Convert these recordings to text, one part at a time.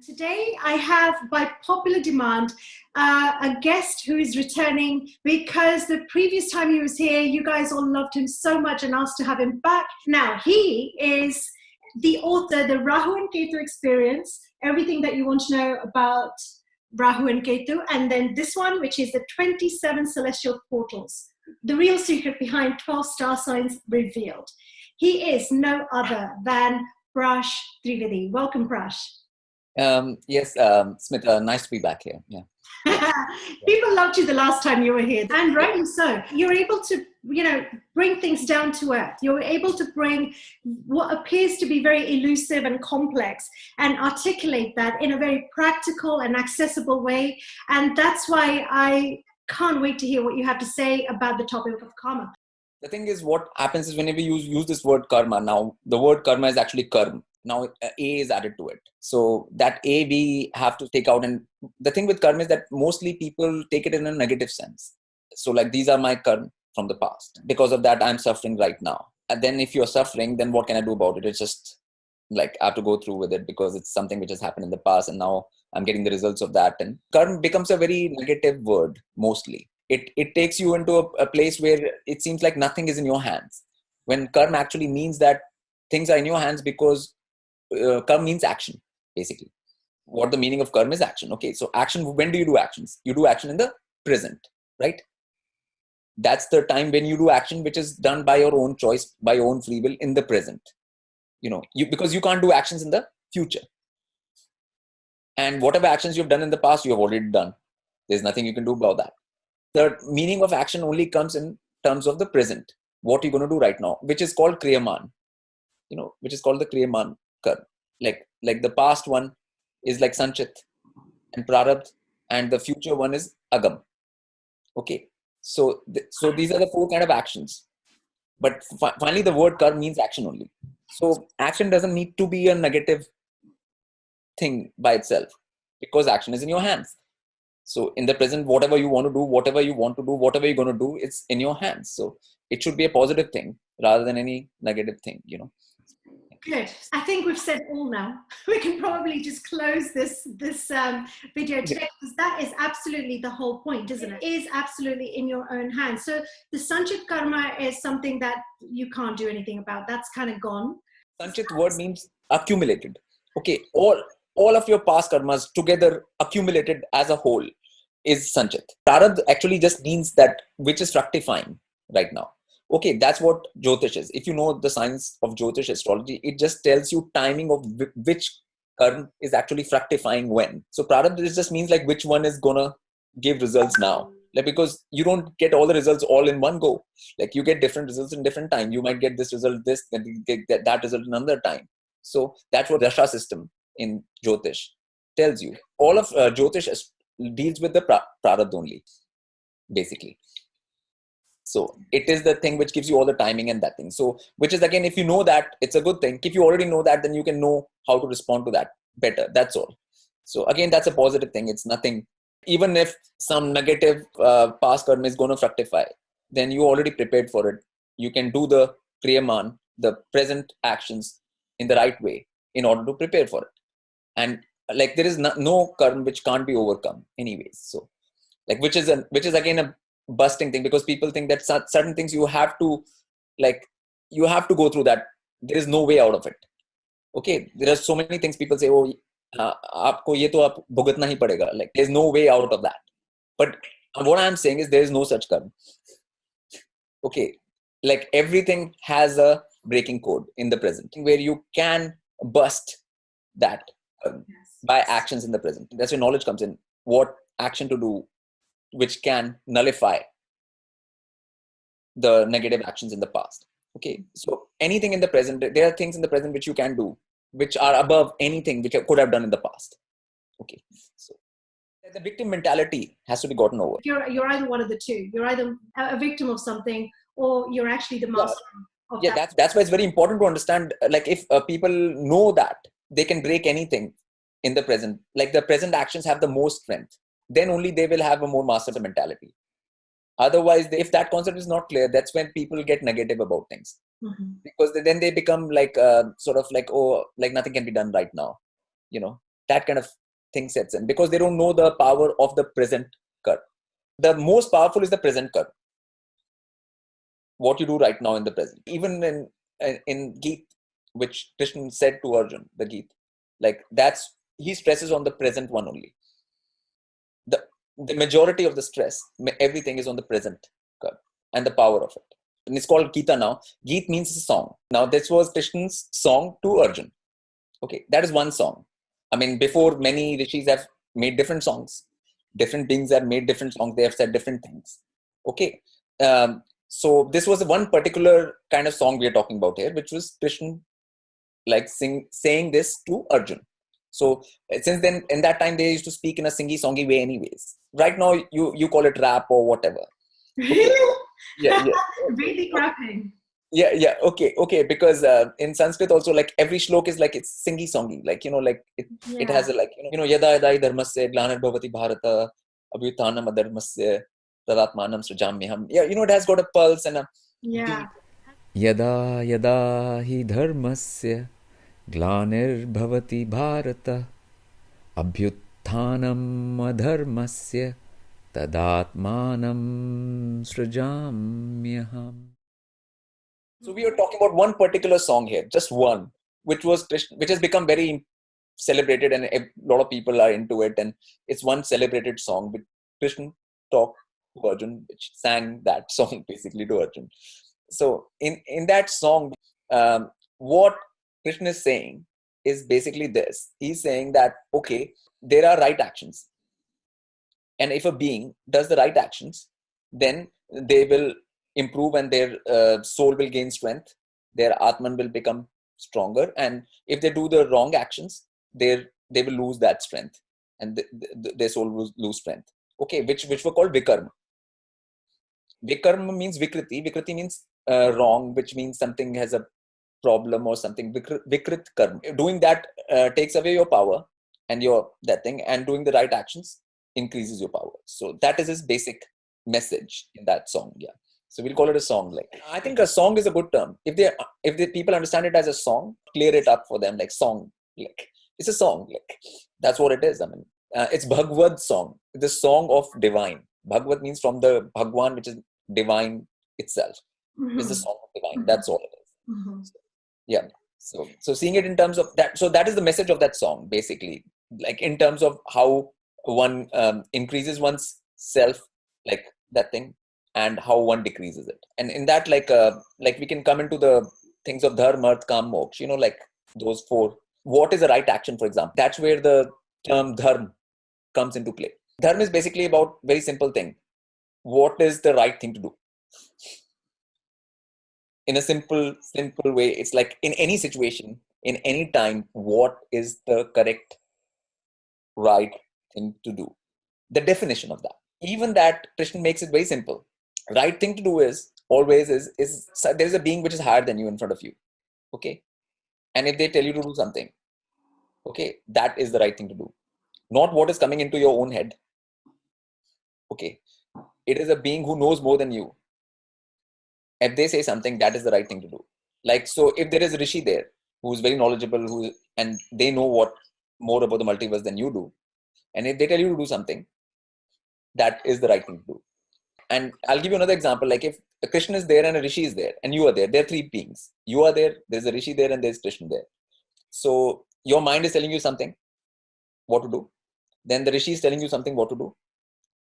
Today, I have, by popular demand, a guest who is returning because the previous time he was here, you guys all loved him so much and asked to have him back. Now, he is the author, The Rahu and Ketu Experience, everything that you want to know about Rahu and Ketu, and then this one, which is the 27 Celestial Portals, the real secret behind 12 star signs revealed. He is no other than Prash Trivedi. Welcome, Prash. Yes, Smita, nice to be back here. Yeah. People loved you the last time you were here, and rightly so. You're able to, bring things down to earth. You're able to bring what appears to be very elusive and complex and articulate that in a very practical and accessible way. And that's why I can't wait to hear what you have to say about the topic of karma. The thing is, what happens is whenever you use this word karma, now the word karma is actually karma. Now A is added to it. So that A we have to take out. And the thing with karma is that mostly people take it in a negative sense. So like, these are my karma from the past. Because of that, I'm suffering right now. And then if you're suffering, then what can I do about it? It's just like, I have to go through with it because it's something which has happened in the past. And now I'm getting the results of that. And karma becomes a very negative word, mostly. It takes you into a place where it seems like nothing is in your hands. When karma actually means that things are in your hands, because karma means action, basically. What the meaning of karma is action. Okay, so action, when do you do actions? You do action in the present, right? That's the time when you do action which is done by your own choice, by your own free will in the present. Because you can't do actions in the future. And whatever actions you've done in the past, you have already done. There's nothing you can do about that. The meaning of action only comes in terms of the present. What you're going to do right now, which is called Kriyaman. Which is called the Kriyaman karma. Like the past one is like Sanchit and Prarabdha, and the future one is Agam. Okay. So these are the four kind of actions. But finally, the word karma means action only. So action doesn't need to be a negative thing by itself, because action is in your hands. So in the present, whatever you want to do, whatever you're going to do, it's in your hands. So it should be a positive thing rather than any negative thing, Good. I think we've said all now. We can probably just close this video today, because that is absolutely the whole point, isn't it? It is absolutely in your own hands. So the Sanchit karma is something that you can't do anything about. That's kind of gone. Sanchit word means accumulated. Okay. All of your past karmas together accumulated as a whole is Sanchit. Prarabdha actually just means that which is fructifying right now. Okay, that's what Jyotish is. If you know the science of Jyotish astrology, it just tells you timing of which karma is actually fructifying when. So Prarabdha just means like which one is gonna give results now. Like, because you don't get all the results all in one go. Like, you get different results in different time. You might get this result, then you get that result another time. So that's what Rasha system in Jyotish tells you. All of Jyotish deals with the Prarabdha only, basically. So it is the thing which gives you all the timing and that thing. So, which is, again, if you know that, it's a good thing. If you already know that, then you can know how to respond to that better. That's all. So again, that's a positive thing. It's nothing. Even if some negative past karma is going to fructify, then you already prepared for it. You can do the Kriyaman, the present actions in the right way in order to prepare for it. And like, there is no karma which can't be overcome anyways. So like, which is again a busting thing, because people think that certain things you have to go through that. There is no way out of it. Okay. There are so many things people say, oh, aapko ye to aap bhugatna hi padega. Like, there's no way out of that. But what I'm saying is, there is no such karma. Okay. Like, everything has a breaking code in the present where you can bust that by actions in the present. That's where knowledge comes in. What action to do which can nullify the negative actions in the past. Okay. So anything in the present, there are things in the present which you can do, which are above anything which you could have done in the past. Okay. So the victim mentality has to be gotten over. You're either one of the two. You're either a victim of something, or you're actually the master of that. That's why it's very important to understand, like, if people know that they can break anything in the present, like the present actions have the most strength, then only they will have a more master mentality. Otherwise, if that concept is not clear, that's when people get negative about things. Because then they become like sort of like, oh, like nothing can be done right now. That kind of thing sets in because they don't know the power of the present karma. The most powerful is the present karma. What you do right now in the present. Even in Geet, which Krishna said to Arjun, the Geet, like he stresses on the present one only. The majority of the stress, everything is on the present karma and the power of it. And it's called Gita now. Geet means a song. Now this was Krishna's song to Arjun. Okay, that is one song. I mean, before many rishis have made different songs. Different beings have made different songs. They have said different things. Okay. So this was one particular kind of song we are talking about here, which was Krishna like saying this to Arjun. So since then, in that time, they used to speak in a singy-songy way anyways. Right now, you call it rap or whatever. Really? Yeah. Vedic rapping. Yeah. Okay. Because in Sanskrit also, like every shlok is like it's singy-songy. Like, like it has a yada yada dharmasya glanar bhavati bharata abhyutanam adharmasya tadatmanam srijamyaham. Yeah, it has got a pulse and a beat. Yada yada hi dharmasya glanir bharata abhyuthanam adharmasya tadatmanam srijamyaham. So we are talking about one particular song here, just one, which has become very celebrated, and a lot of people are into it. And it's one celebrated song which Krishna talked to Arjun, which sang that song basically to Arjun. So in that song, what Krishna is saying is basically this. He's saying that, okay, there are right actions. And if a being does the right actions, then they will improve and their soul will gain strength. Their Atman will become stronger. And if they do the wrong actions, they will lose that strength and their soul will lose strength. Okay, which were called Vikarma. Vikarma means Vikriti. Vikriti means wrong, which means something has a problem or something. Vikrit karma. Doing that takes away your power and that thing, and doing the right actions increases your power. So that is his basic message in that song. Yeah. So we'll call it a song. Like, I think a song is a good term. If the people understand it as a song, clear it up for them. Like song, like it's a song. Like that's what it is. I mean, it's Bhagavad song, the song of divine. Bhagavad means from the Bhagwan, which is divine itself. Mm-hmm. It's the song of divine. Mm-hmm. That's all it is. Mm-hmm. Yeah. So seeing it in terms of that. So that is the message of that song, basically. Like in terms of how one increases one's self, like that thing, and how one decreases it. And in that, like we can come into the things of dharma, arth, kam, moksha, like those four. What is the right action, for example? That's where the term dharma comes into play. Dharma is basically about very simple thing. What is the right thing to do? In a simple way, it's like in any situation, in any time, what is the correct, right thing to do? The definition of that. Even that, Krishna makes it very simple. Right thing to do is always is there's a being which is higher than you in front of you. Okay. And if they tell you to do something, okay, that is the right thing to do. Not what is coming into your own head. Okay. It is a being who knows more than you. If they say something, that is the right thing to do. Like, so if there is a rishi there who is very knowledgeable, and they know more about the multiverse than you do, and if they tell you to do something, that is the right thing to do. And I'll give you another example. Like if a Krishna is there and a rishi is there, and you are there are three beings. You are there, there's a rishi there, and there's Krishna there. So your mind is telling you something, what to do. Then the rishi is telling you something, what to do.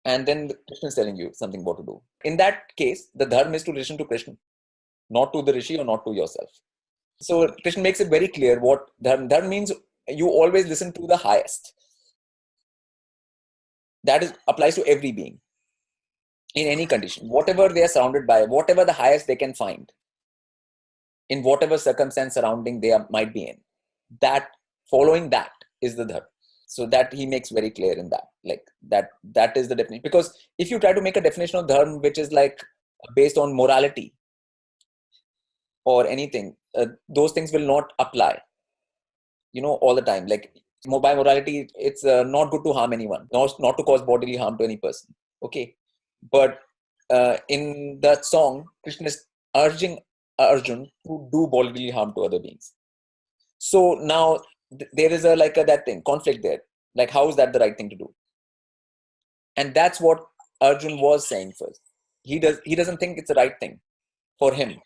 And then Krishna is telling you something what to do. In that case, the dharma is to listen to Krishna, not to the rishi or not to yourself. So Krishna makes it very clear what dharma means. You always listen to the highest. That applies to every being in any condition, whatever they are surrounded by, whatever the highest they can find, in whatever circumstance surrounding they might be in. That following that is the dharma. So that he makes very clear in that, like that is the definition. Because if you try to make a definition of dharma which is like based on morality or anything, those things will not apply, all the time. Like by morality, it's not good to harm anyone, not to cause bodily harm to any person. Okay. But in that song, Krishna is urging Arjun to do bodily harm to other beings. So now there is that thing, conflict there. Like, how is that the right thing to do? And that's what Arjun was saying first. He doesn't think it's the right thing for him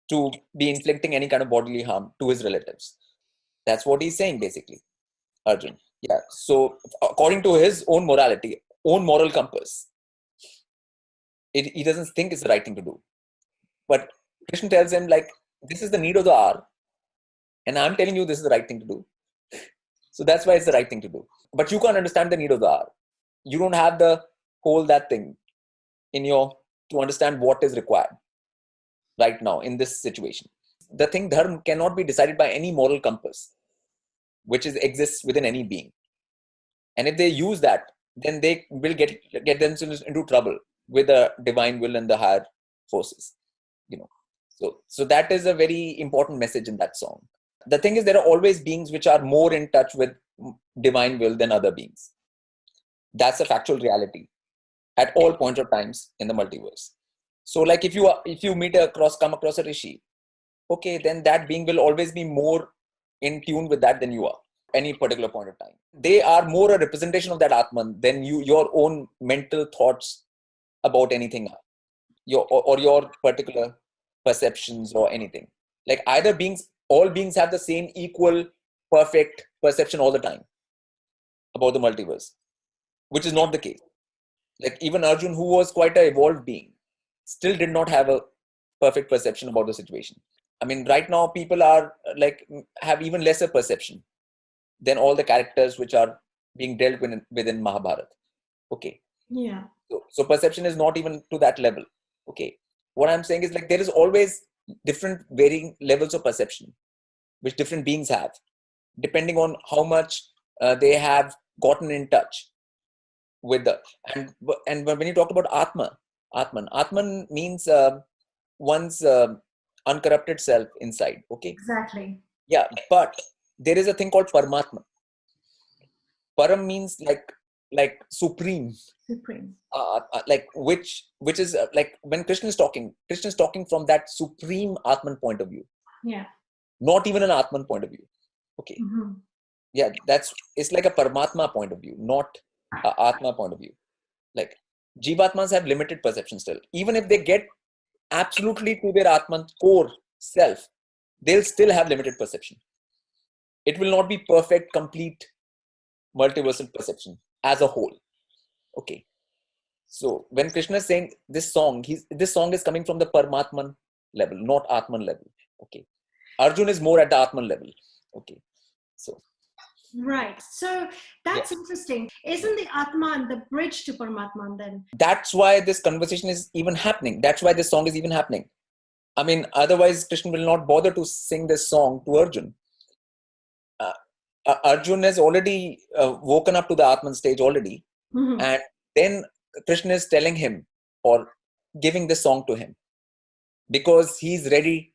to be inflicting any kind of bodily harm to his relatives. That's what he's saying, basically, Arjun. Yeah. So according to his own morality, own moral compass, he doesn't think it's the right thing to do. But Krishna tells him, like, this is the need of the hour, and I'm telling you this is the right thing to do. So that's why it's the right thing to do. But you can't understand the need of the hour. You don't have the whole that thing in to understand what is required right now in this situation. The thing dharma cannot be decided by any moral compass, which exists within any being. And if they use that, then they will get themselves into trouble with the divine will and the higher forces. So that is a very important message in that song. The thing is, there are always beings which are more in touch with divine will than other beings. That's a factual reality at all points of times in the multiverse. So, like, if you come across a rishi, okay, then that being will always be more in tune with that than you are. Any particular point of time, they are more a representation of that Atman than your own mental thoughts about anything, or your particular perceptions or anything. Like, all beings have the same equal, perfect perception all the time about the multiverse, which is not the case. Like, even Arjun, who was quite an evolved being, still did not have a perfect perception about the situation. I mean, right now people are have even lesser perception than all the characters which are being dealt with within Mahabharata. Okay. Yeah. So perception is not even to that level. Okay. What I'm saying is, like, there is always different varying levels of perception which different beings have, depending on how much they have gotten in touch with and when you talk about Atman means one's uncorrupted self inside. Okay. Exactly. Yeah, but there is a thing called Paramatma. Param means like supreme. Supreme. Which is like, when Krishna is talking from that supreme Atman point of view. Yeah. Not even an Atman point of view. Okay. Mm-hmm. Yeah, it's like a Paramatma point of view, not a Atma point of view. Like, Jivatmas have limited perception still. Even if they get absolutely to their Atman core self, they'll still have limited perception. It will not be perfect, complete, multiversal perception as a whole. Okay. So when Krishna is saying this song is coming from the Paramatman level, not Atman level. Okay. Arjun is more at the Atman level. Okay. So. Right. So that's interesting. Isn't the Atman the bridge to Paramatman then? That's why this conversation is even happening. That's why this song is even happening. I mean, otherwise Krishna will not bother to sing this song to Arjun. Arjun has already woken up to the Atman stage already. Mm-hmm. And then Krishna is telling him, or giving this song to him, because he's ready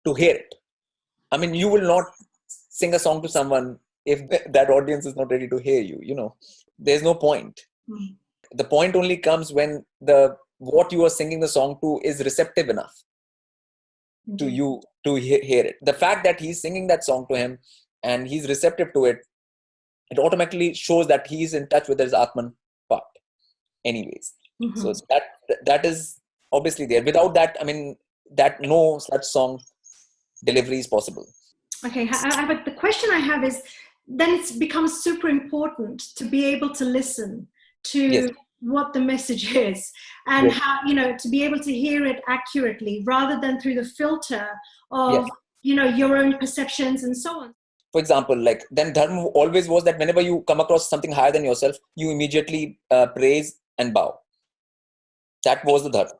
to hear it. I mean, you will not sing a song to someone if that audience is not ready to hear you. There's no point. Mm-hmm. The point only comes when what you are singing the song to is receptive enough to you to hear it. The fact that he's singing that song to him and he's receptive to it, it automatically shows that he's in touch with his Atman part anyways. Mm-hmm. So that is obviously there. Without that, I mean, that no such song delivery is possible. Okay, but the question I have is, then it becomes super important to be able to listen to what the message is, and how, to be able to hear it accurately, rather than through the filter of, your own perceptions and so on. For example, like, then dharma always was that whenever you come across something higher than yourself, you immediately praise and bow. That was the dharma.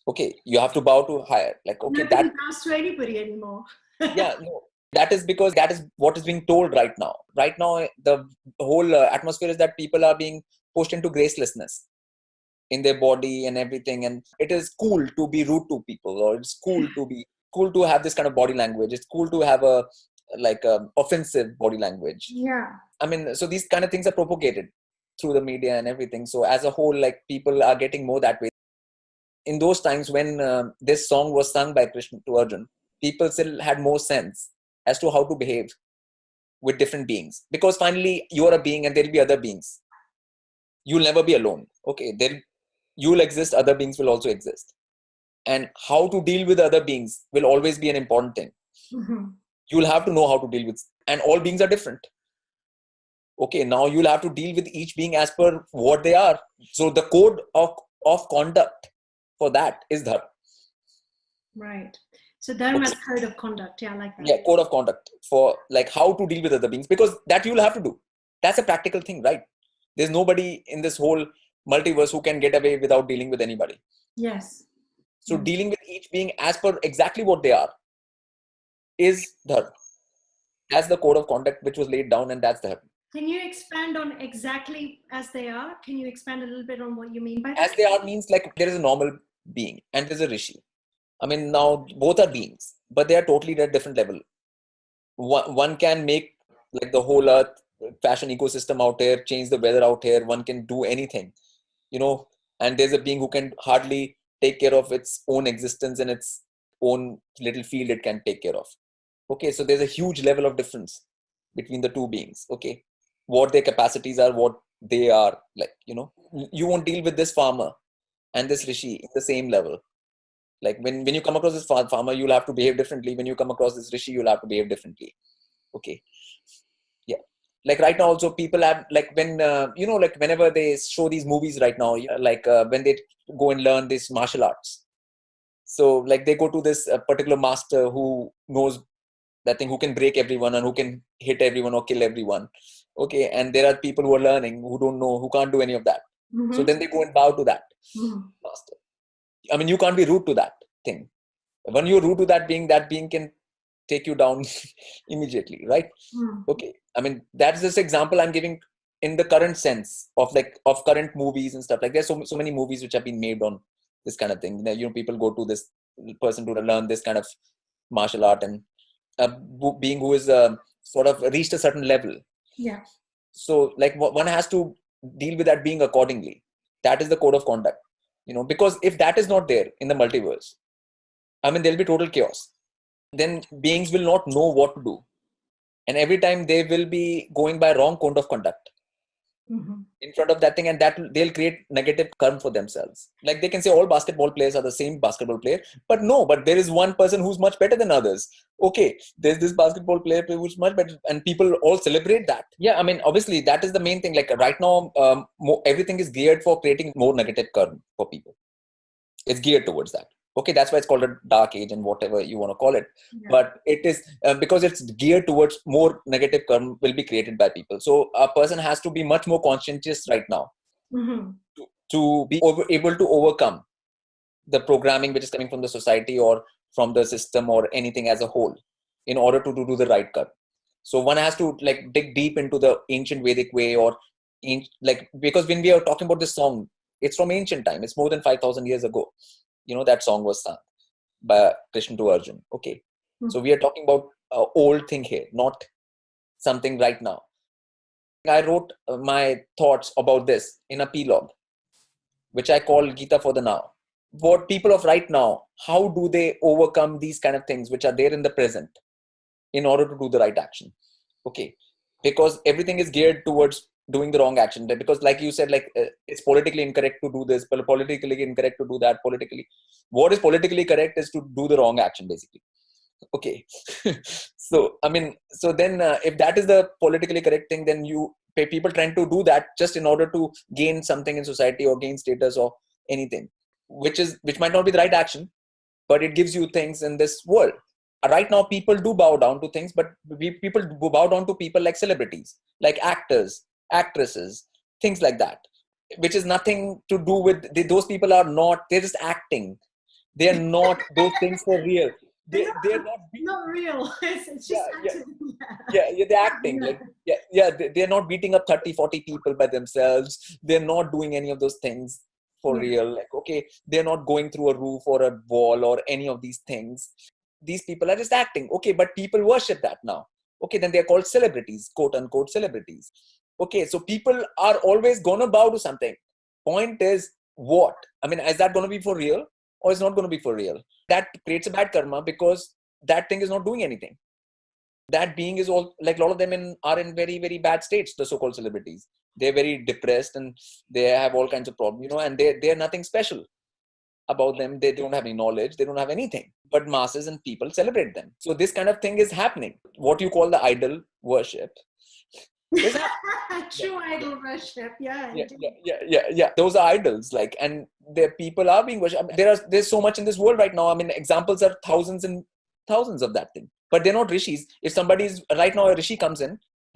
Okay, you have to bow to higher. Like, okay, nobody bows to anybody anymore. No. That is because that is what is being told right now. Right now, the whole atmosphere is that people are being pushed into gracelessness in their body and everything. And it is cool to be rude to people, or it's cool to have this kind of body language. It's cool to have a offensive body language. Yeah. I mean, so these kind of things are propagated through the media and everything. So as a whole, like, people are getting more that way. In those times when this song was sung by Krishna to Arjun, people still had more sense as to how to behave with different beings, because finally you are a being and there'll be other beings. You'll never be alone. Okay, then you'll exist, other beings will also exist. And how to deal with other beings will always be an important thing. Mm-hmm. You'll have to know how to deal with, and all beings are different. Okay, now you'll have to deal with each being as per what they are. So the code of conduct for that is dharma. Right. So dharma's code of conduct. Yeah, I like that. Yeah, code of conduct for like how to deal with other beings, because that you'll have to do. That's a practical thing, right? There's nobody in this whole multiverse who can get away without dealing with anybody. Yes. So dealing with each being as per exactly what they are is dharma. That's the code of conduct which was laid down, and that's the dharma. Can you expand on exactly as they are? Can you expand a little bit on what you mean by that? As they are means like there is a normal being and there's a rishi. I mean, now both are beings, but they are totally at a different level. One can make like the whole earth fashion ecosystem out here, change the weather out here. One can do anything, and there's a being who can hardly take care of its own existence and its own little field it can take care of. Okay, so there's a huge level of difference between the two beings. Okay, what their capacities are, what they are like, you won't deal with this farmer and this rishi in the same level. Like when you come across this farmer, you'll have to behave differently. When you come across this rishi, you'll have to behave differently. Okay. Yeah. Like right now also people have like when, like whenever they show these movies right now, like when they go and learn this martial arts. So like they go to this particular master who knows that thing, who can break everyone and who can hit everyone or kill everyone. Okay. And there are people who are learning, who don't know, who can't do any of that. Mm-hmm. So then they go and bow to that master. I mean, you can't be rude to that thing. When you're rude to that being can take you down immediately, right? Okay. I mean, that's this example I'm giving in the current sense of current movies and stuff. Like there's so many movies which have been made on this kind of thing. People go to this person to learn this kind of martial art, and being who is sort of reached a certain level. Yeah. So like one has to deal with that being accordingly. That is the code of conduct, because if that is not there in the multiverse, I mean, there'll be total chaos. Then beings will not know what to do. And every time they will be going by wrong code of conduct in front of that thing, and that they'll create negative karma for themselves. Like they can say all basketball players are the same basketball player, but there is one person who's much better than others. Okay, there's this basketball player who's much better, and people all celebrate that. Yeah, I mean, obviously that is the main thing. Like right now, everything is geared for creating more negative karma for people. It's geared towards that. Okay, that's why it's called a dark age and whatever you want to call it. Yeah. But it is because it's geared towards more negative karma will be created by people. So a person has to be much more conscientious right now to be able to overcome the programming which is coming from the society or from the system or anything as a whole in order to do the right karma. So one has to like dig deep into the ancient Vedic way because when we are talking about this song, it's from ancient time. It's more than 5,000 years ago. That song was sung by Krishna to Arjun. Okay. So we are talking about an old thing here, not something right now. I wrote my thoughts about this in a P-log, which I call Gita for the Now. What people of right now, how do they overcome these kind of things which are there in the present in order to do the right action? Okay. Because everything is geared towards doing the wrong action, because like you said, it's politically incorrect to do this, politically incorrect to do that. What is politically correct is to do the wrong action, basically. Okay. So I mean, so then if that is the politically correct thing, then people trying to do that just in order to gain something in society or gain status or anything, which might not be the right action, but it gives you things in this world. Right now, people do bow down to things, but people bow down to people like celebrities, like actors, actresses, things like that, which is nothing to do with those people are not, they're just acting. They are not those things for real. They're not real. It's just acting. Yeah, they're acting. They're not beating up 30, 40 people by themselves. They're not doing any of those things for real. Like, okay, they're not going through a roof or a wall or any of these things. These people are just acting. Okay, but people worship that now. Okay, then they're called celebrities, quote unquote celebrities. Okay, so people are always gonna bow to something. Point is, what? I mean, is that gonna be for real or is not gonna be for real? That creates a bad karma because that thing is not doing anything. that being is all like a lot of them are in very, very bad states, the so-called celebrities. They're very depressed and they have all kinds of problems, and they're nothing special about them. They don't have any knowledge, they don't have anything, but masses and people celebrate them. So this kind of thing is happening. What you call the idol worship is happening. True idol worship. Yeah. Those are idols, like, and the people are being worshipped. I mean, there's so much in this world right now. I mean, examples are thousands and thousands of that thing. But they're not rishis. If somebody's right now, a rishi comes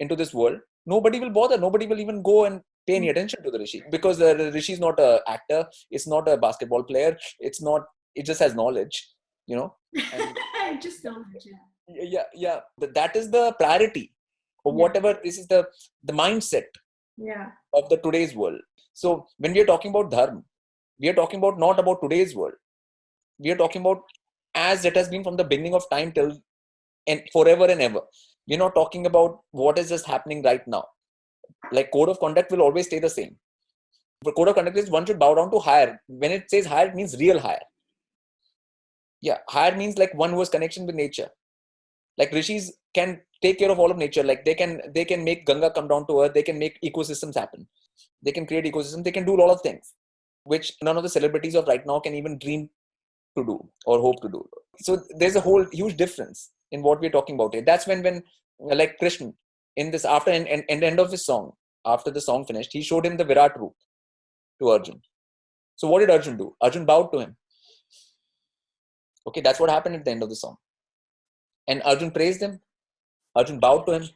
into this world, nobody will bother. Nobody will even go and pay any attention to the rishi, because the rishi is not an actor. It's not a basketball player. It's not. It just has knowledge, And, Just knowledge. Yeah. That is the priority, or whatever. This is the mindset of the today's world. So when we are talking about dharma, we are talking about not about today's world. We are talking about as it has been from the beginning of time till and forever and ever. We're not talking about what is just happening right now. Like code of conduct will always stay the same. The code of conduct is one should bow down to higher. When it says higher, it means real higher. Yeah, higher means like one who has connection with nature. Like rishis can take care of all of nature. Like they can make Ganga come down to earth. They can make ecosystems happen. They can create ecosystems. They can do a lot of things, which none of the celebrities of right now can even dream to do or hope to do. So there's a whole huge difference in what we're talking about here. That's when like Krishna in this after and end of his song, after the song finished, he showed him the Virat root to Arjun. So what did Arjun do? Arjun bowed to him. Okay, that's what happened at the end of the song. And Arjun praised him. Arjun bowed to him.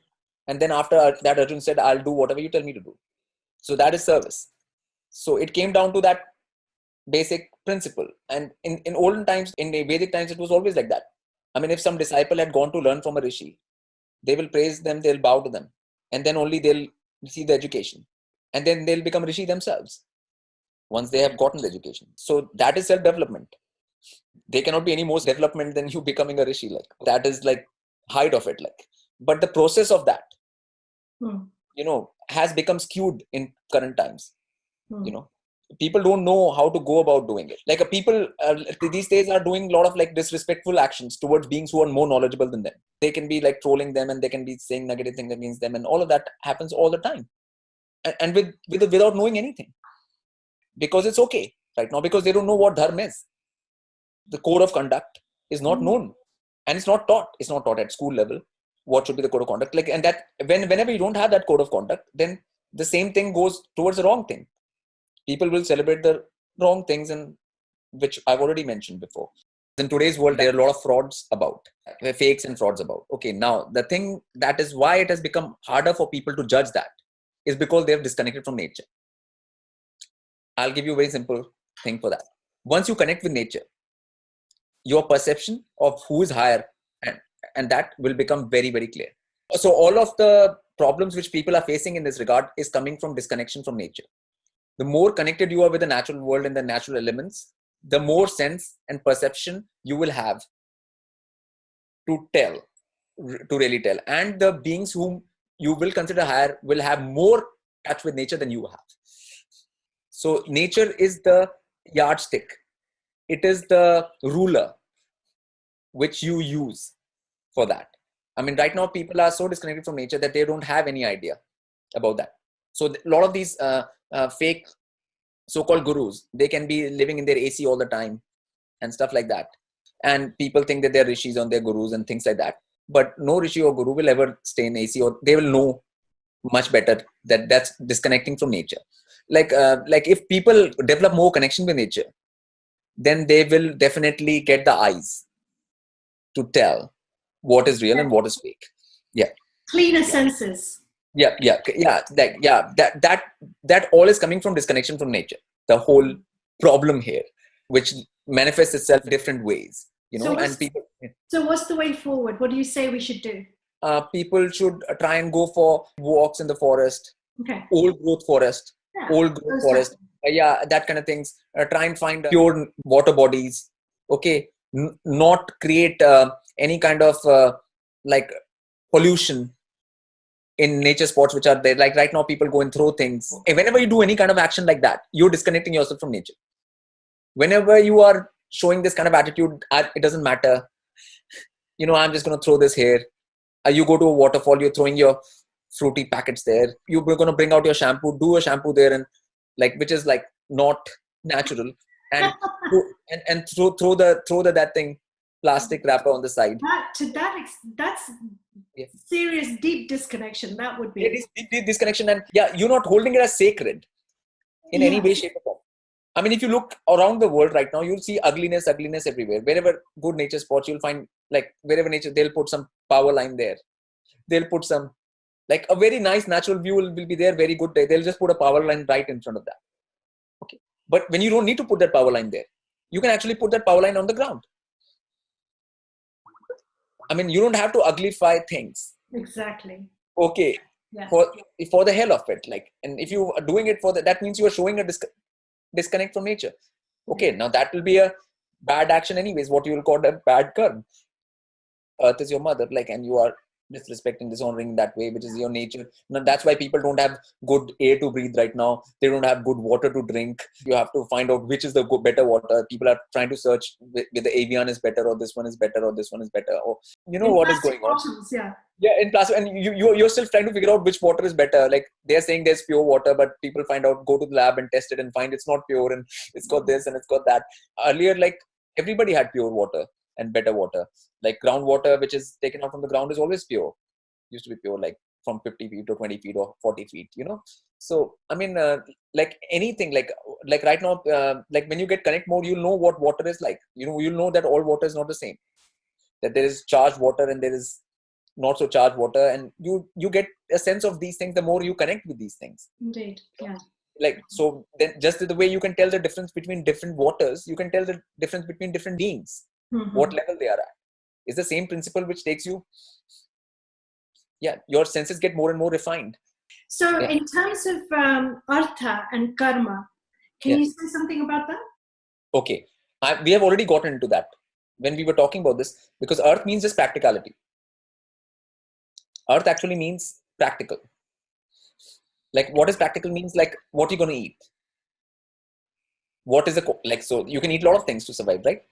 And then after that, Arjun said, I'll do whatever you tell me to do. So that is service. So it came down to that basic principle. And in olden times, in the Vedic times, it was always like that. I mean, if some disciple had gone to learn from a rishi, they will praise them, they'll bow to them. And then only they'll receive the education. And then they'll become rishi themselves once they have gotten the education. So that is self-development. There cannot be any more development than you becoming a rishi. Like that is like height of it. Like, but the process of that, has become skewed in current times. People don't know how to go about doing it. Like people these days are doing a lot of like disrespectful actions towards beings who are more knowledgeable than them. They can be like trolling them and they can be saying negative things against them, and all of that happens all the time. And without knowing anything, because it's okay right now, because they don't know what dharma is. The code of conduct is not known, and it's not taught. It's not taught at school level. What should be the code of conduct? Like, and that whenever you don't have that code of conduct, then the same thing goes towards the wrong thing. People will celebrate the wrong things, and which I've already mentioned before. In today's world, there are a lot of frauds about, fakes and frauds about. Okay, now the thing that is why it has become harder for people to judge that is because they have disconnected from nature. I'll give you a very simple thing for that. Once you connect with nature, your perception of who is higher and that will become very, very clear. So all of the problems which people are facing in this regard is coming from disconnection from nature. The more connected you are with the natural world and the natural elements, the more sense and perception you will have to really tell. And the beings whom you will consider higher will have more touch with nature than you have. So nature is the yardstick. It is the ruler which you use for that. I mean, right now people are so disconnected from nature that they don't have any idea about that. So a lot of these fake so-called gurus, they can be living in their AC all the time and stuff like that. And people think that they're rishis on their gurus and things like that. But no rishi or guru will ever stay in AC, or they will know much better that that's disconnecting from nature. Like if people develop more connection with nature, then they will definitely get the eyes to tell what is real and what is fake. Yeah. Cleaner senses. That all is coming from disconnection from nature. The whole problem here, which manifests itself different ways, So and people. So what's the way forward? What do you say we should do? People should try and go for walks in the forest, old growth forest, that kind of things. Try and find pure water bodies. Okay, not create any kind of like pollution in nature spots which are there. Like right now, people go and throw things. Whenever you do any kind of action like that, you're disconnecting yourself from nature. Whenever you are showing this kind of attitude, it doesn't matter. I'm just going to throw this here. You go to a waterfall, you're throwing your fruity packets there. You're going to bring out your shampoo, do a shampoo there, and like, which is like not natural, and throw the that thing plastic wrapper on the side. That's Yeah. serious, deep disconnection. That would be. It is deep disconnection, and yeah, you're not holding it as sacred in any way, shape, or form. I mean, if you look around the world right now, you'll see ugliness everywhere. Wherever good nature spots, you'll find, like, wherever nature, they'll put some power line there. They'll put some, like, a very nice natural view will be there, very good. They'll just put a power line right in front of that. Okay. But when you don't need to put that power line there, you can actually put that power line on the ground. I mean, you don't have to uglify things. Exactly. Okay. Yeah. For the hell of it. Like, and if you are doing it that means you are showing a disconnect from nature. Okay. Now that will be a bad action anyways, what you will call a bad karma. Earth is your mother, like, and you are disrespecting, dishonoring that way, which is your nature. Now, that's why people don't have good air to breathe right now. They don't have good water to drink. You have to find out which is the better water. People are trying to search with the Avian is better, or this one is better, or this one is better, or what is going on. Bottles, yeah. Yeah, in plastic, and you're still trying to figure out which water is better. Like, they're saying there's pure water, but people find out, go to the lab and test it and find it's not pure, and it's got this and it's got that. Earlier, like, everybody had pure water and better water. Like, groundwater, which is taken out from the ground, is always pure. Used to be pure, like from 50 feet to 20 feet or 40 feet, So, I mean, like anything, like right now, like when you get connect mode, you'll know what water is like. You'll know that all water is not the same. That there is charged water and there is not so charged water, and you get a sense of these things the more you connect with these things. Indeed, yeah. Like, so then just the way you can tell the difference between different waters, you can tell the difference between different beings, what level they are at. It's the same principle which takes you, your senses get more and more refined. So in terms of artha and karma, can you say something about that? Okay, we have already gotten into that when we were talking about this, because earth means just practicality. Earth actually means practical. Like, what is practical means, like, what you're going to eat. What is so you can eat a lot of things to survive, right?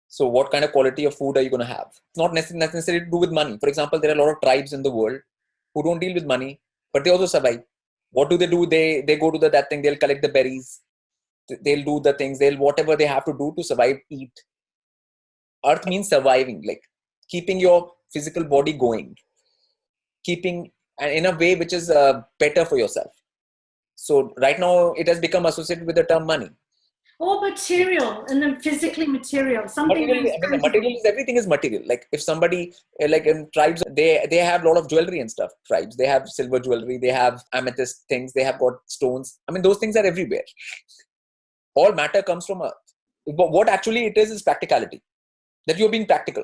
So what kind of quality of food are you going to have? It's not necessarily to do with money. For example, there are a lot of tribes in the world who don't deal with money, but they also survive. What do? They go to that thing, they'll collect the berries. They'll do the things, whatever they have to do to survive, eat. Earth means surviving, like keeping your physical body going. Keeping, and in a way which is better for yourself. So right now it has become associated with the term money. Or material, and then physically material. Material is, everything is material. Like, if somebody, like in tribes, they have a lot of jewelry and stuff. Tribes, they have silver jewelry, they have amethyst things, they have got stones. I mean, those things are everywhere. All matter comes from earth. But what actually it is practicality. That you're being practical.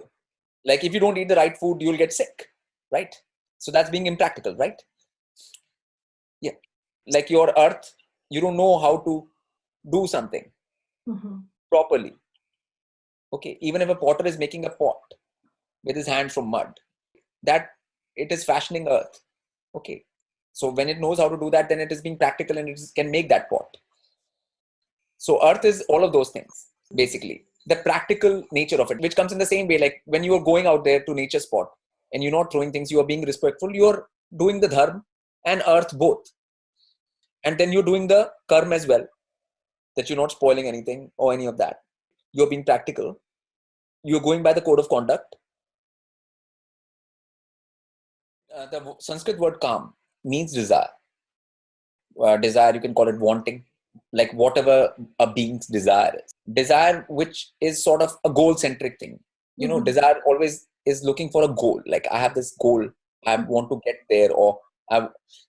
Like, if you don't eat the right food, you'll get sick, right? So that's being impractical, right? Yeah. Like your earth, you don't know how to do something properly. Okay. Even if a potter is making a pot with his hand from mud, that it is fashioning earth. Okay. So when it knows how to do that, then it is being practical and it can make that pot. So earth is all of those things, basically. The practical nature of it, which comes in the same way, like when you are going out there to nature spot and you're not throwing things, you are being respectful, you're doing the dharma and earth both. And then you're doing the karma as well, that you're not spoiling anything or any of that. You're being practical. You're going by the code of conduct. The Sanskrit word kam means desire. Desire, you can call it wanting, like whatever a being's desire is. Desire, which is sort of a goal-centric thing. Desire always is looking for a goal. Like, I have this goal, I want to get there,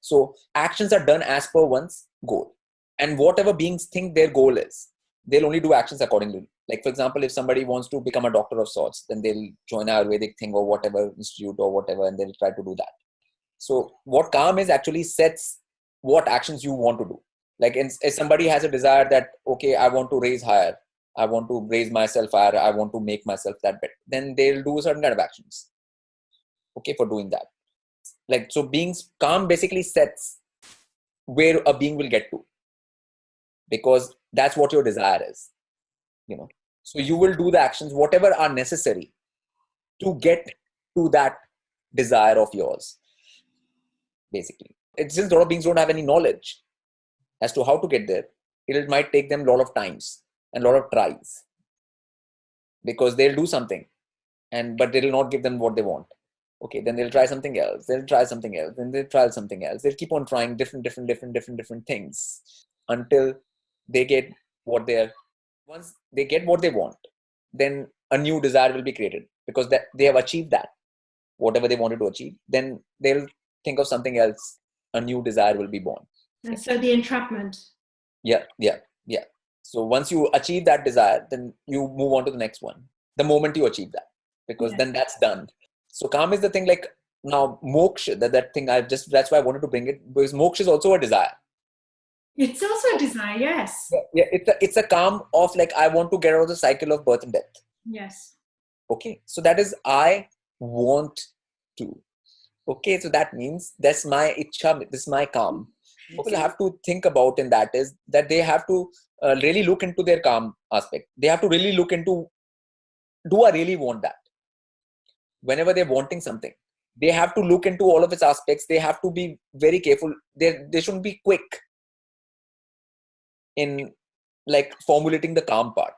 so actions are done as per one's goal. And whatever beings think their goal is, they'll only do actions accordingly. Like, for example, if somebody wants to become a doctor of sorts, then they'll join an Ayurvedic thing or whatever institute or whatever, and they'll try to do that. So what calm is actually sets what actions you want to do. Like, if somebody has a desire that, okay, I want to raise higher, I want to raise myself higher, I want to make myself that better, then they'll do a certain kind of actions. Okay, for doing that. Like, so calm basically sets where a being will get to, because that's what your desire is. So you will do the actions, whatever are necessary to get to that desire of yours, basically. It's since a lot of beings don't have any knowledge as to how to get there, it might take them a lot of times and a lot of tries, because they'll do something but they will not give them what they want. Okay, then they'll try something else. They'll try something else. Then they'll try something else. They'll keep on trying different things until they get what they're. Once they get what they want, then a new desire will be created, because that they have achieved that, whatever they wanted to achieve. Then they'll think of something else. A new desire will be born. And so the entrapment. Yeah. So once you achieve that desire, then you move on to the next one. The moment you achieve that, because then that's done. So calm is the thing. Like now, moksha, that thing that's why I wanted to bring it, because moksha is also a desire. It's also a desire, yes. Yeah, it's a calm of like, I want to get out of the cycle of birth and death. Yes. Okay, so that is I want to. Okay, so that means that's my ichha, this is my calm. People have to think about in that is that they have to really look into their calm aspect. They have to really look into, do I really want that? Whenever they're wanting something, they have to look into all of its aspects. They have to be very careful. They shouldn't be quick in like formulating the calm part.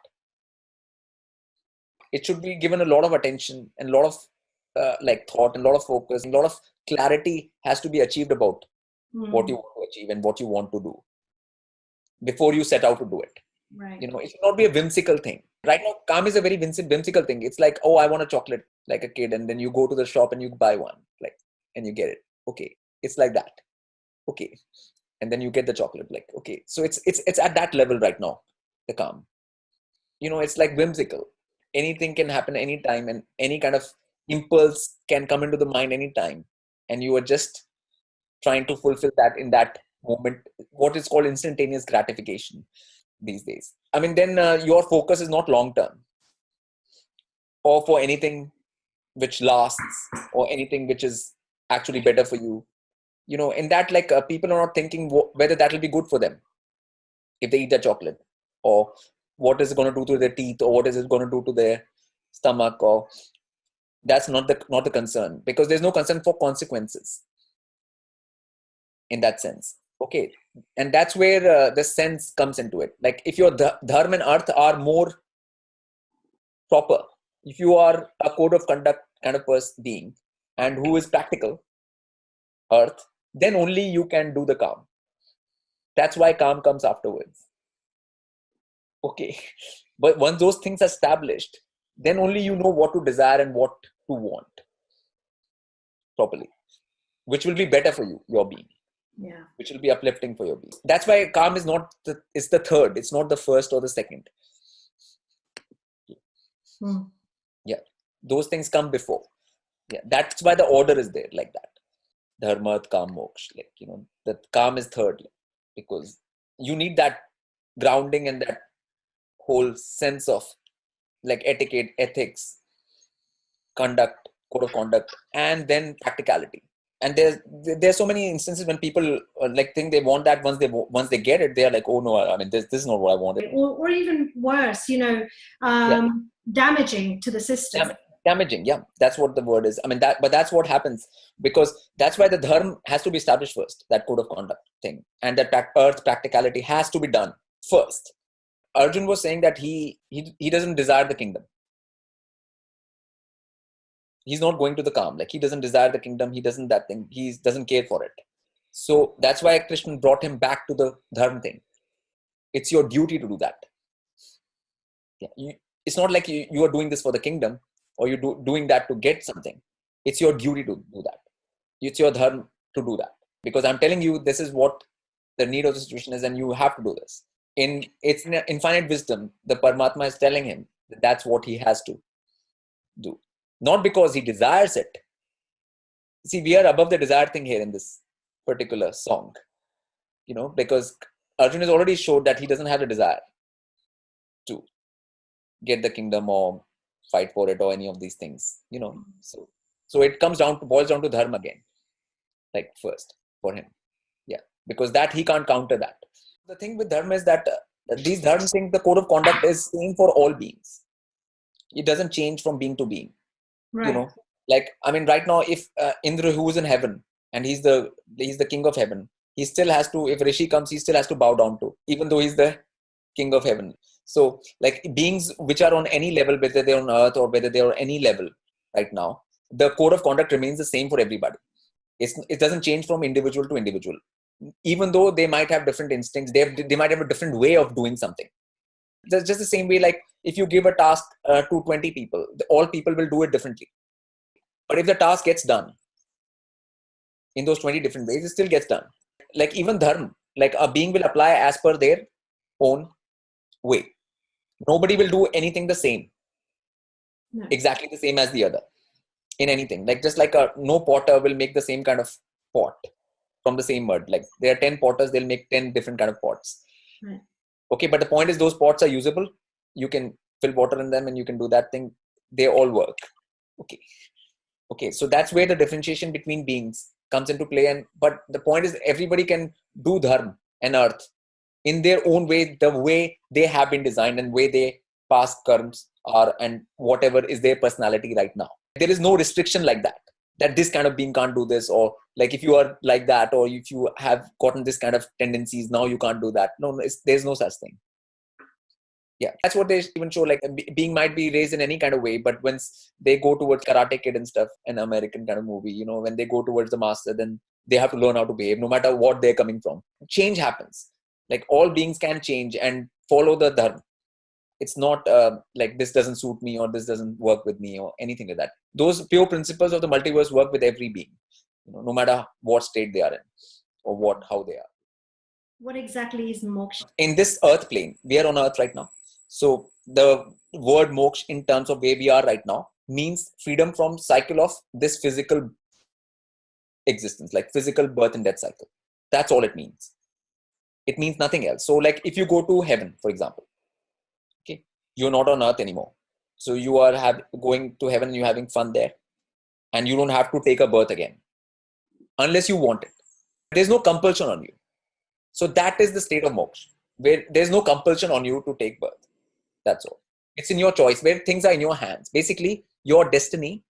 It should be given a lot of attention and a lot of like thought and a lot of focus and a lot of clarity has to be achieved about what you want to achieve and what you want to do before you set out to do it. Right. You know, it should not be a whimsical thing. Right now, calm is a very whimsical thing. It's like, oh, I want a chocolate like a kid, and then you go to the shop and you buy one, like, and you get it. Okay, it's like that. Okay, and then you get the chocolate. Like, okay, so it's at that level right now. The calm, you know, it's like whimsical. Anything can happen anytime, and any kind of impulse can come into the mind anytime, and you are just trying to fulfill that in that moment. What is called instantaneous gratification these days. I mean, then your focus is not long term, or for anything which lasts, or anything which is actually better for you. You know, in that, like people are not thinking whether that will be good for them if they eat the chocolate, or what is it going to do to their teeth, or what is it going to do to their stomach, or that's not the concern, because there's no concern for consequences in that sense. Okay, and that's where the sense comes into it. Like if your dharma and artha are more proper, if you are a code of conduct kind of being and who is practical, earth, then only you can do the calm. That's why calm comes afterwards. Okay, but once those things are established, then only you know what to desire and what to want properly, which will be better for you, your being. Yeah. Which will be uplifting for your being. That's why calm is not it's the third. It's not the first or the second. Yeah, those things come before. Yeah, that's why the order is there like that. Dharma, calm, moksha. Like, you know, the calm is third, because you need that grounding and that whole sense of like etiquette, ethics, conduct, code of conduct, and then practicality. And there's so many instances when people like think they want that. Once they get it, they are like, oh no, I mean this is not what I wanted. Or even worse, you know, damaging to the system. Damaging, yeah, that's what the word is. I mean but that's what happens, because that's why the dharma has to be established first, that code of conduct thing, and that earth practicality has to be done first. Arjun was saying that he doesn't desire the kingdom. He's not going to the calm. Like he doesn't desire the kingdom. He doesn't that thing. He doesn't care for it. So that's why Krishna brought him back to the dharma thing. It's your duty to do that. Yeah, it's not like you are doing this for the kingdom, or you're doing that to get something. It's your duty to do that. It's your dharma to do that. Because I'm telling you, this is what the need of the situation is, and you have to do this. It's in infinite wisdom, the Paramatma is telling him that that's what he has to do. Not because he desires it. See, we are above the desire thing here in this particular song. You know, because Arjun has already showed that he doesn't have a desire to get the kingdom or fight for it or any of these things. You know, so it boils down to dharma again. Like first for him. Yeah. Because that he can't counter that. The thing with dharma is that these dharma things, the code of conduct is same for all beings. It doesn't change from being to being. Right. You know, Like, I mean, right now, if Indra, who is in heaven, and he's the king of heaven, he still has to, if Rishi comes, he still has to bow down to, even though he's the king of heaven. So, like, beings which are on any level, whether they're on earth or whether they're on any level right now, the code of conduct remains the same for everybody. It doesn't change from individual to individual. Even though they might have different instincts, they might have a different way of doing something. Just the same way, like, if you give a task to 20 people, all people will do it differently. But if the task gets done in those 20 different ways, it still gets done. Like, even dharma, like, a being will apply as per their own way. Nobody will do anything the same, exactly the same as the other in anything. Like, just like no potter will make the same kind of pot from the same mud. Like, there are 10 potters, they'll make 10 different kind of pots. Right. Okay, but the point is, those pots are usable. You can fill water in them and you can do that thing. They all work. Okay, so that's where the differentiation between beings comes into play. But the point is, everybody can do dharma and earth in their own way, the way they have been designed and way they past karmas are, and whatever is their personality right now. There is no restriction like that this kind of being can't do this, or like, if you are like that, or if you have gotten this kind of tendencies, now you can't do that. No, there's no such thing. Yeah, that's what they even show. Like, a being might be raised in any kind of way, but once they go towards Karate Kid and stuff, an American kind of movie, when they go towards the master, then they have to learn how to behave, no matter what they're coming from. Change happens. Like, all beings can change and follow the dharma. It's not like, this doesn't suit me, or this doesn't work with me, or anything like that. Those pure principles of the multiverse work with every being, no matter what state they are in, or how they are. What exactly is moksha? In this earth plane, we are on earth right now. So the word moksha, in terms of where we are right now, means freedom from cycle of this physical existence, like physical birth and death cycle. That's all it means. It means nothing else. So, like, if you go to heaven, for example, okay, you're not on earth anymore. So you are going to heaven and you're having fun there. And you don't have to take a birth again, unless you want it. There's no compulsion on you. So that is the state of moksha, where there's no compulsion on you to take birth. That's all. It's in your choice, where things are in your hands. Basically, your destiny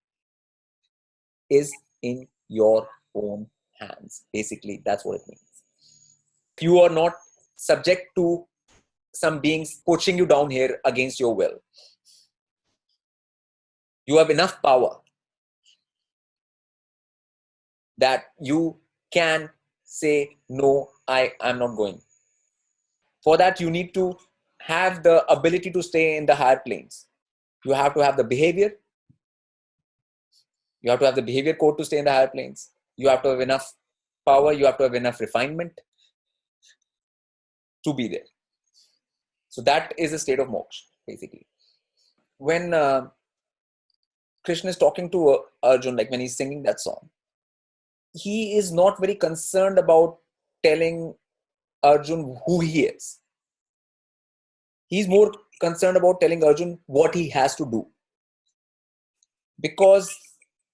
is in your own hands. Basically, that's what it means. You are not subject to some beings pushing you down here against your will. You have enough power that you can say, no, I am not going. For that, you need to have the ability to stay in the higher planes. You have to have the behavior. You have to have the behavior code to stay in the higher planes. You have to have enough power. You have to have enough refinement to be there. So that is the state of moksha, basically. When Krishna is talking to Arjun, like when he's singing that song, he is not very concerned about telling Arjun who he is. He's more concerned about telling Arjun what he has to do. Because,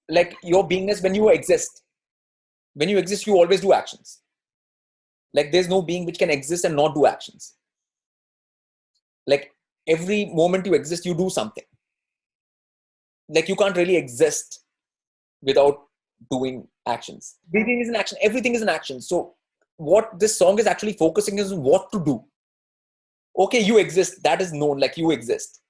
like, your beingness, when you exist, you always do actions. Like, there's no being which can exist and not do actions. Like, every moment you exist, you do something. Like, you can't really exist without doing actions. Breathing is an action. Everything is an action. So what this song is actually focusing is on what to do. Okay, you exist. That is known. Like, you exist.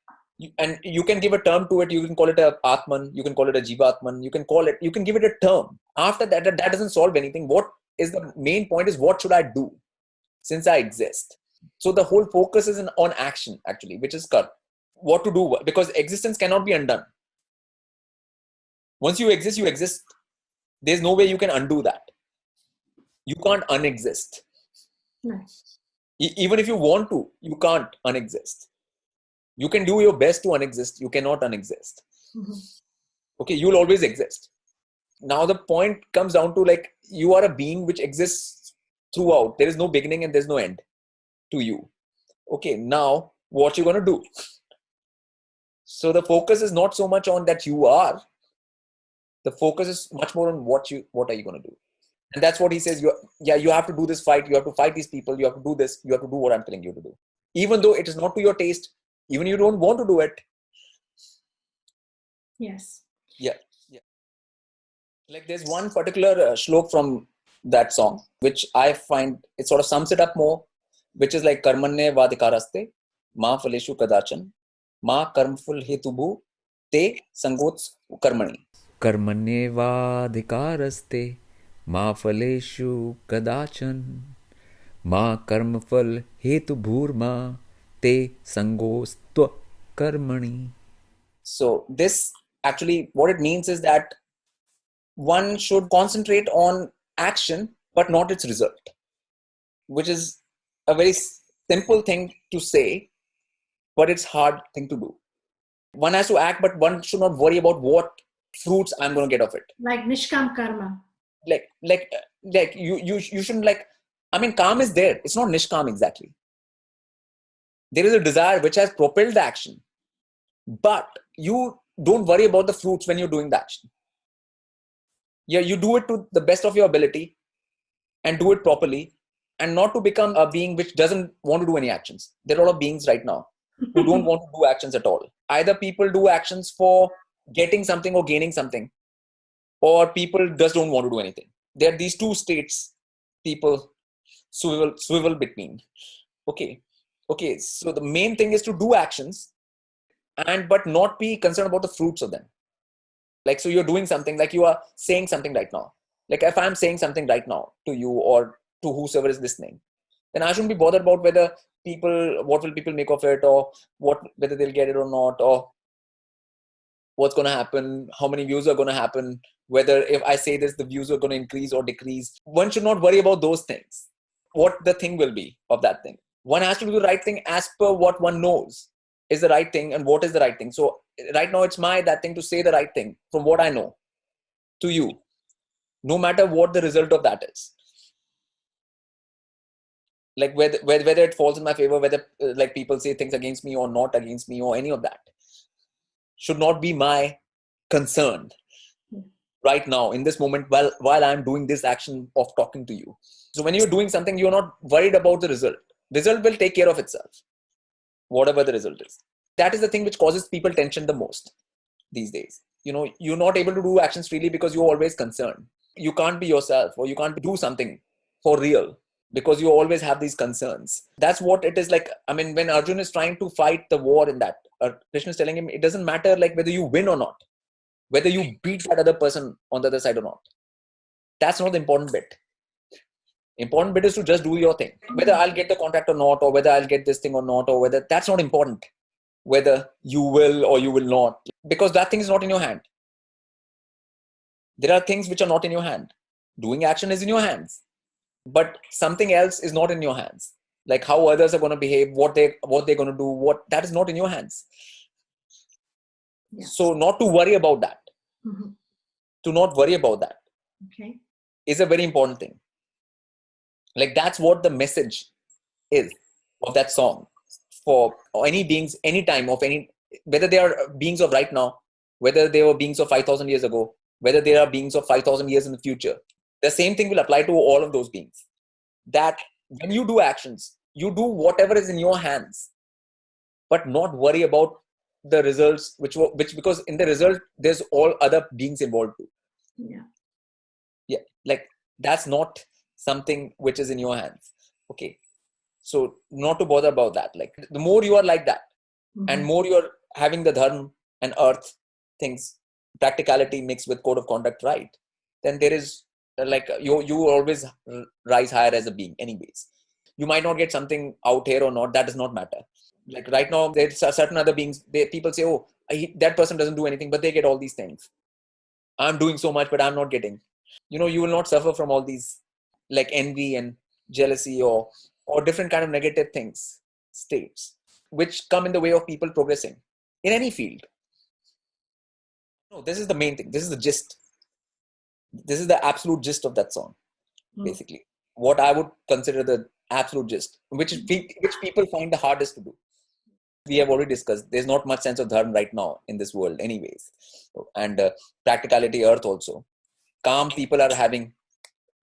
And you can give a term to it. You can call it a Atman. You can call it a Jivatman. You can give it a term. After that, that doesn't solve anything. What is the main point is, what should I do since I exist? So the whole focus is on action, actually, which is karma. What to do, because existence cannot be undone. Once you exist, you exist. There's no way you can undo that. You can't unexist. Nice. Even if you want to, you can't unexist. You can do your best to unexist. You cannot unexist. Mm-hmm. Okay, you'll always exist. Now the point comes down to, like, you are a being which exists throughout. There is no beginning and there's no end to you. Okay, now what you gonna do? So the focus is not so much on that you are. The focus is much more on what are you gonna do? And that's what he says. You have to do this fight. You have to fight these people. You have to do this. You have to do what I'm telling you to do. Even though it is not to your taste, even you don't want to do it. Yes. Yeah. Like there's one particular shlok from that song, which I find it sort of sums it up more, which is like karmanye vadikaraste, ma phaleshu kadachan, ma karmful hetubhu, te sangots karmani. कर्मण्येवाधिकारस्ते मा फलेषु कदाचन मा कर्मफल हेतुभूर्मा ते संगोस्त्व कर्मणि. So this actually, what it means is that one should concentrate on action, but not its result, which is a very simple thing to say, but it's hard thing to do. One has to act, but one should not worry about what fruits I'm going to get of it. Like Nishkam Karma. Like you shouldn't like, I mean, calm is there. It's not nishkam exactly. There is a desire which has propelled the action, but you don't worry about the fruits when you're doing the action. Yeah, you do it to the best of your ability and do it properly, and not to become a being which doesn't want to do any actions. There are a lot of beings right now who don't want to do actions at all. Either people do actions for getting something or gaining something, or people just don't want to do anything. There are these two states people swivel between. Okay. So the main thing is to do actions but not be concerned about the fruits of them. Like, so you're doing something, like you are saying something right now. Like if I'm saying something right now to you or to whosoever is listening, then I shouldn't be bothered about what will people make of it, or whether they'll get it or not, or what's going to happen, how many views are going to happen, whether if I say this, the views are going to increase or decrease. One should not worry about those things. What the thing will be of that thing. One has to do the right thing as per what one knows is the right thing and what is the right thing. So right now it's that thing to say the right thing from what I know to you, no matter what the result of that is. Like whether it falls in my favor, whether like people say things against me or not against me or any of that should not be my concern right now in this moment while I'm doing this action of talking to you. So when you're doing something, you're not worried about the result. Result will take care of itself, whatever the result is. That is the thing which causes people tension the most these days. You're not able to do actions freely because you're always concerned. You can't be yourself, or you can't do something for real because you always have these concerns. That's what it is like. I mean, when Arjun is trying to fight the war in that, Krishna is telling him it doesn't matter like whether you win or not, whether you beat that other person on the other side or not. That's not the important bit. Important bit is to just do your thing. Whether I'll get the contract or not, or whether I'll get this thing or not, or whether that's not important. Whether you will or you will not, because that thing is not in your hand. There are things which are not in your hand. Doing action is in your hands, but something else is not in your hands. Like how others are going to behave, what they're going to do, that is not in your hands. Yeah. So not to worry about that. Mm-hmm. To not worry about that. Okay. Is a very important thing. Like that's what the message is of that song for any beings, any time of any, whether they are beings of right now, whether they were beings of 5,000 years ago, whether they are beings of 5,000 years in the future. The same thing will apply to all of those beings. That when you do actions, you do whatever is in your hands, but not worry about the results, which because in the result, there's all other beings involved too. Yeah. Like that's not something which is in your hands. Okay. So not to bother about that. Like the more you are like that, mm-hmm. and more you're having the dharma and earth things, practicality mixed with code of conduct, right? Then there is like you always rise higher as a being anyways. You might not get something out here or not. That does not matter. Like right now, there's certain other beings. People say, oh, that person doesn't do anything, but they get all these things. I'm doing so much, but I'm not getting. You will not suffer from all these like envy and jealousy or different kind of negative things, states, which come in the way of people progressing in any field. No, this is the main thing. This is the gist. This is the absolute gist of that song, basically. What I would consider the absolute gist, which people find the hardest to do. We have already discussed, there's not much sense of dharma right now in this world anyways. And practicality, earth also. Calm people are having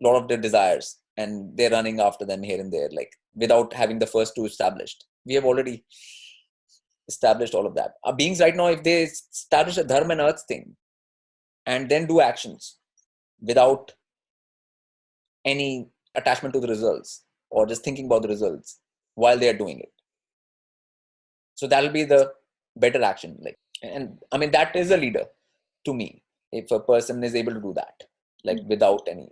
a lot of their desires and they're running after them here and there, like without having the first two established. We have already established all of that. Our beings right now, if they establish a dharma and earth thing and then do actions, without any attachment to the results or just thinking about the results while they are doing it. So that'll be the better action. Like, and I mean, that is a leader to me. If a person is able to do that, like without any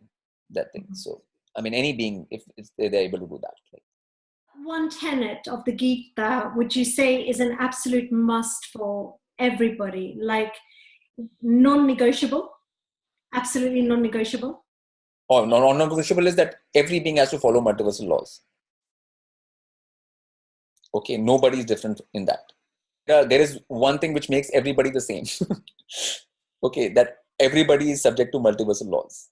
that thing. So, I mean, any being, if they're able to do that. Like, one tenet of the Gita, would you say is an absolute must for everybody? Like non-negotiable? Absolutely non-negotiable? or non-negotiable is that every being has to follow multiversal laws. Okay, nobody is different in that. There is one thing which makes everybody the same. Okay, that everybody is subject to multiversal laws.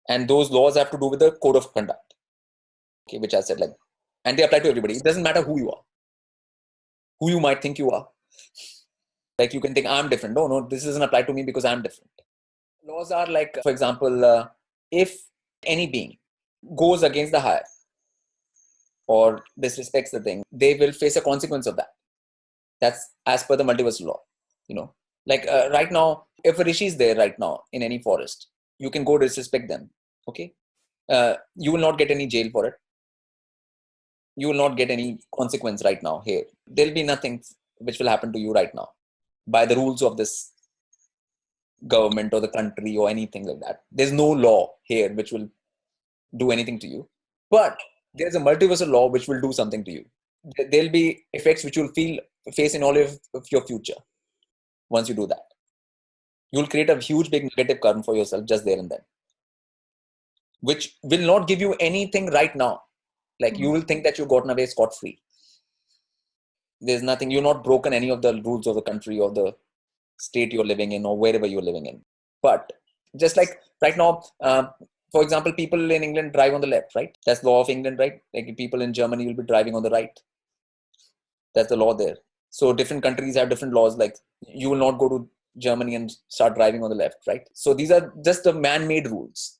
And those laws have to do with the code of conduct. Okay, which I said, like, and they apply to everybody. It doesn't matter who you are, who you might think you are. Like, you can think I'm different. No, this doesn't apply to me because I'm different. Laws are like, for example, if any being goes against the higher or disrespects the thing, they will face a consequence of that. That's as per the multiversal law. Like right now, if a rishi is there right now in any forest, you can go disrespect them. Okay, you will not get any jail for it. You will not get any consequence right now here. There'll be nothing which will happen to you right now by the rules of this government or the country or anything like that. There's no law here which will do anything to you. But there's a multiversal law which will do something to you. There'll be effects which you'll face in all of your future. Once you do that, you'll create a huge big negative karma for yourself just there and then, which will not give you anything right now. Like you will think that you've gotten away scot-free. There's nothing, you're not broken any of the rules of the country or the state you're living in or wherever you're living in. But just like right now, for example, people in England drive on the left, right? That's the law of England, right? Like people in Germany will be driving on the right. That's the law there. So different countries have different laws. Like you will not go to Germany and start driving on the left, right? So these are just the man-made rules,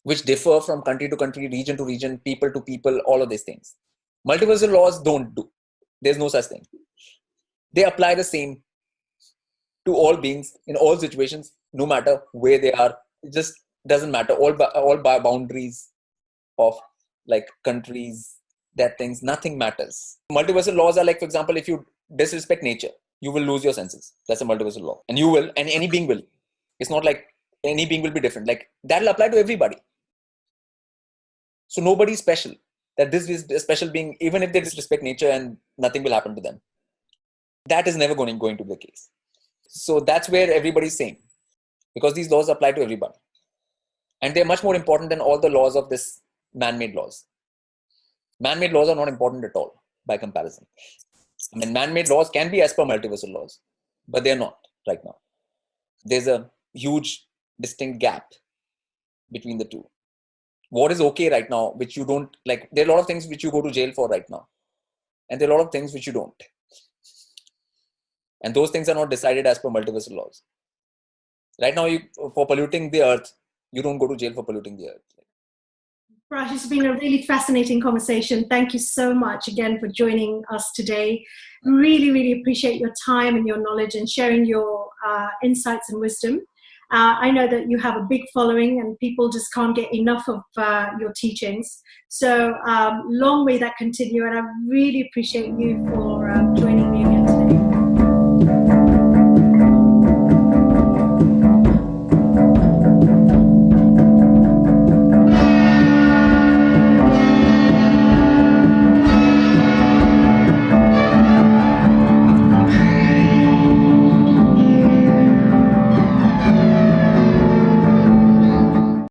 which differ from country to country, region to region, people to people, all of these things. Multiversal laws don't do. There's no such thing. They apply the same to all beings in all situations, no matter where they are. It just doesn't matter. All by boundaries of like countries, that things, nothing matters. Multiversal laws are like, for example, if you disrespect nature, you will lose your senses. That's a multiversal law. And you will, and any being will. It's not like any being will be different. Like that'll apply to everybody. So nobody's special. That this is a special being, even if they disrespect nature and nothing will happen to them. That is never going to be the case. So that's where everybody's same. Because these laws apply to everybody. And they're much more important than all the laws of this man-made laws. Man-made laws are not important at all by comparison. I mean, man-made laws can be as per multiversal laws, but they're not right now. There's a huge distinct gap between the two. What is okay right now, which you don't like, there are a lot of things which you go to jail for right now. And there are a lot of things which you don't. And those things are not decided as per multiversal laws. Right now, for polluting the earth, you don't go to jail for polluting the earth. Raj, it's been a really fascinating conversation. Thank you so much again for joining us today. Really, really appreciate your time and your knowledge and sharing your insights and wisdom. I know that you have a big following and people just can't get enough of your teachings. So long may that continue. And I really appreciate you for joining me again today.